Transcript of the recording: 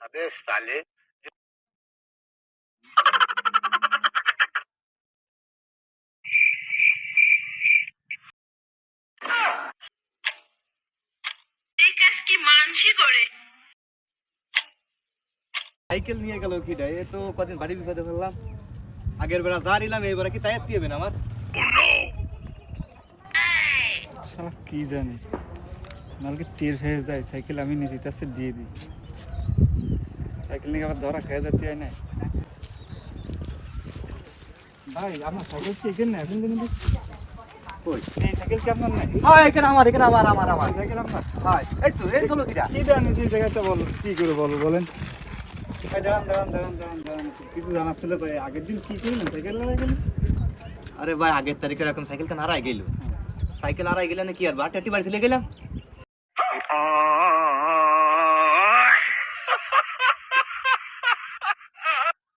अबे साले এই কাজ কি মানুষই করে? সাইকেল নিয়ে গেল কি এ তো কদিন বাড়ি বিপদে ফেললাম। আগের বেলা যা নিলাম এইবার কি তাই দিবে না আমার? শালা কি জানি নালকে টের হয়ে যায় সাইকেল আমি নিজে কাছে দিয়ে দিই। সাইকেল নিয়ে আবার ধরা খেয়ে যেতে হয় না। ভাই আমার সাইকেল কি এখানে না এখন কিন্তু কই এই সাইকেল কি আপনার নাই? হ্যাঁ এখানে আমার সাইকেল আপনার? হ্যাঁ এই তো এই হলো কিটা কি জানি সেই জায়গাটা বল কি করে বলো বলেন। ভাই দাঁড়ান কিছু জানার ছিল ভাই আগের দিন কি করলেন সাইকেল নিয়ে গেলেন? আরে ভাই আগের তারিখে এরকম সাইকেলটা হারাই গেল। সাইকেল হারাই গেলে না কি আর বাটাটি বাড়ি চলে গেলাম।